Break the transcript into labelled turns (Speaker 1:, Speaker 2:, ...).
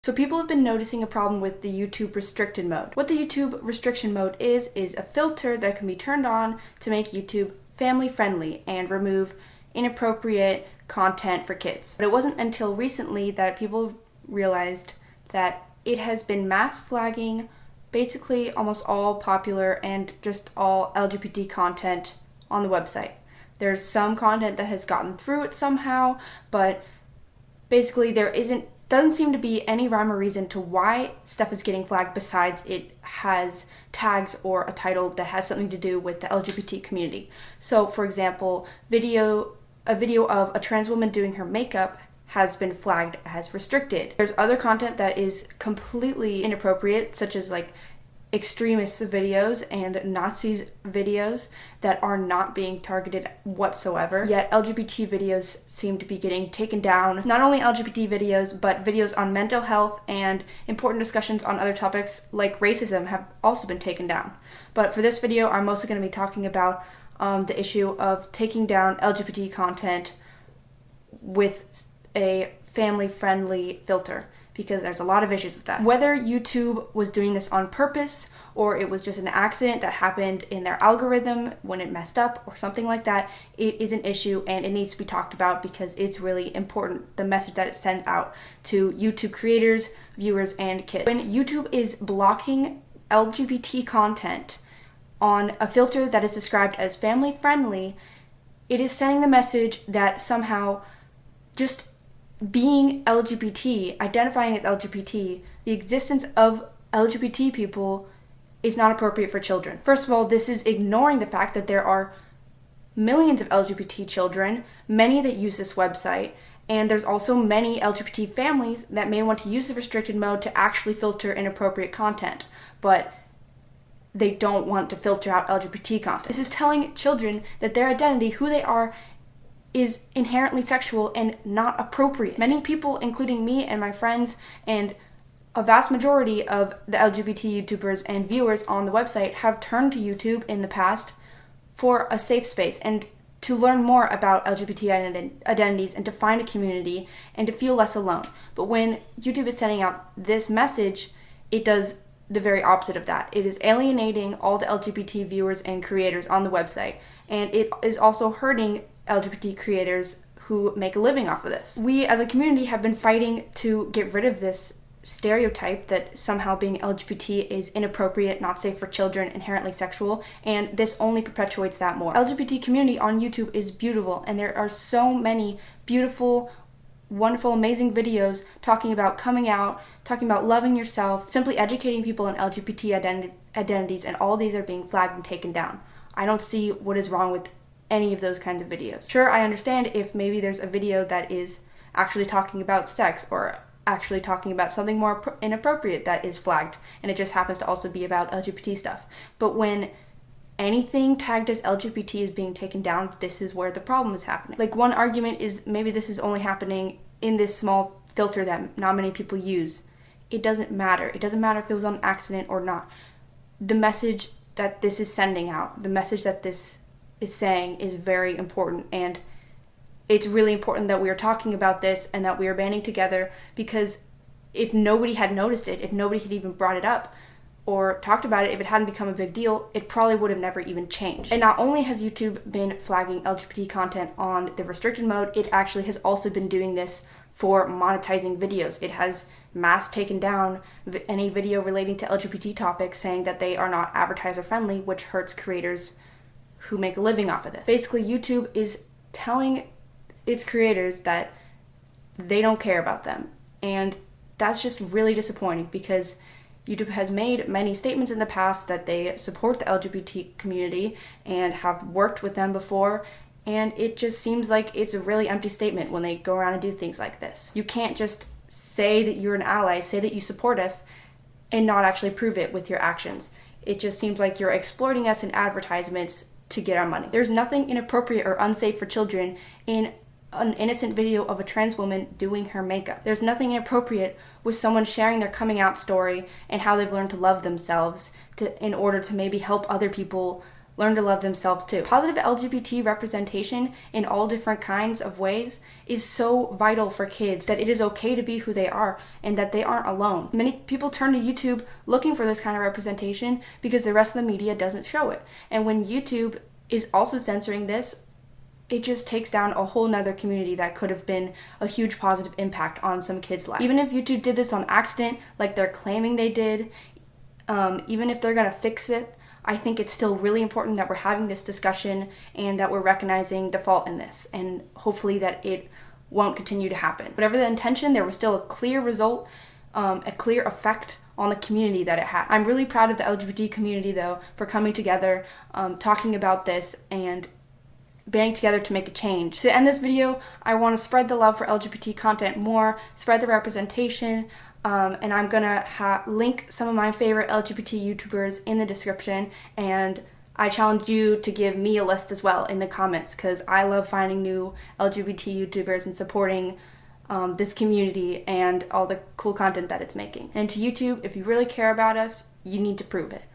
Speaker 1: So people have been noticing a problem with the YouTube restricted mode. What the YouTube restriction mode is a filter that can be turned on to make YouTube family friendly and remove inappropriate content for kids. But it wasn't until recently that people realized that it has been mass flagging basically almost all popular and just all LGBT content on the website. There's some content that has gotten through it somehow, but basically doesn't seem to be any rhyme or reason to why stuff is getting flagged besides it has tags or a title that has something to do with the LGBT community. So, for example, a video of a trans woman doing her makeup has been flagged as restricted. There's other content that is completely inappropriate, such as like extremist videos and Nazis videos that are not being targeted whatsoever. Yet LGBT videos seem to be getting taken down. Not only LGBT videos, but videos on mental health and important discussions on other topics like racism have also been taken down. But for this video, I'm mostly going to be talking about the issue of taking down LGBT content with a family-friendly filter, because there's a lot of issues with that. Whether YouTube was doing this on purpose or it was just an accident that happened in their algorithm when it messed up or something like that, it is an issue and it needs to be talked about because it's really important, the message that it sends out to YouTube creators, viewers, and kids. When YouTube is blocking LGBT content on a filter that is described as family friendly, it is sending the message that somehow just being LGBT, identifying as LGBT, the existence of LGBT people is not appropriate for children. First of all, this is ignoring the fact that there are millions of LGBT children, many that use this website, and there's also many LGBT families that may want to use the restricted mode to actually filter inappropriate content, but they don't want to filter out LGBT content. This is telling children that their identity, who they are, is inherently sexual and not appropriate. Many people, including me and my friends and a vast majority of the LGBT YouTubers and viewers on the website, have turned to YouTube in the past for a safe space and to learn more about LGBT identities and to find a community and to feel less alone. But when YouTube is sending out this message, it does the very opposite of that. It is alienating all the LGBT viewers and creators on the website, and it is also hurting LGBT creators who make a living off of this. We as a community have been fighting to get rid of this stereotype that somehow being LGBT is inappropriate, not safe for children, inherently sexual, and this only perpetuates that more. LGBT community on YouTube is beautiful, and there are so many beautiful, wonderful, amazing videos talking about coming out, talking about loving yourself, simply educating people on LGBT identities, and all these are being flagged and taken down. I don't see what is wrong with any of those kinds of videos. Sure, I understand if maybe there's a video that is actually talking about sex or actually talking about something more inappropriate that is flagged, and it just happens to also be about LGBT stuff. But when anything tagged as LGBT is being taken down, this is where the problem is happening. Like, one argument is maybe this is only happening in this small filter that not many people use. It doesn't matter. It doesn't matter if it was on accident or not. The message that this is sending out, the message that this is saying is very important, and it's really important that we are talking about this and that we are banding together, because if nobody had noticed it, if nobody had even brought it up or talked about it, if it hadn't become a big deal, it probably would have never even changed. And not only has YouTube been flagging LGBT content on the restricted mode, it actually has also been doing this for monetizing videos. It has mass taken down any video relating to LGBT topics, saying that they are not advertiser friendly, which hurts creators who make a living off of this. Basically, YouTube is telling its creators that they don't care about them, and that's just really disappointing, because YouTube has made many statements in the past that they support the LGBT community and have worked with them before, and it just seems like it's a really empty statement when they go around and do things like this. You can't just say that you're an ally, say that you support us, and not actually prove it with your actions. It just seems like you're exploiting us in advertisements to get our money. There's nothing inappropriate or unsafe for children in an innocent video of a trans woman doing her makeup. There's nothing inappropriate with someone sharing their coming out story and how they've learned to love themselves in order to maybe help other people learn to love themselves too. Positive LGBT representation in all different kinds of ways is so vital for kids, that it is okay to be who they are and that they aren't alone. Many people turn to YouTube looking for this kind of representation because the rest of the media doesn't show it. And when YouTube is also censoring this, it just takes down a whole nother community that could have been a huge positive impact on some kids' life. Even if YouTube did this on accident, like they're claiming they did, even if they're gonna fix it, I think it's still really important that we're having this discussion and that we're recognizing the fault in this, and hopefully that it won't continue to happen. Whatever the intention, there was still a clear result, a clear effect on the community that it had. I'm really proud of the LGBT community though for coming together, talking about this, and banding together to make a change. To end this video, I want to spread the love for LGBT content more, spread the representation, and I'm gonna link some of my favorite LGBT YouTubers in the description, and I challenge you to give me a list as well in the comments, because I love finding new LGBT YouTubers and supporting this community and all the cool content that it's making. And to YouTube, if you really care about us, you need to prove it.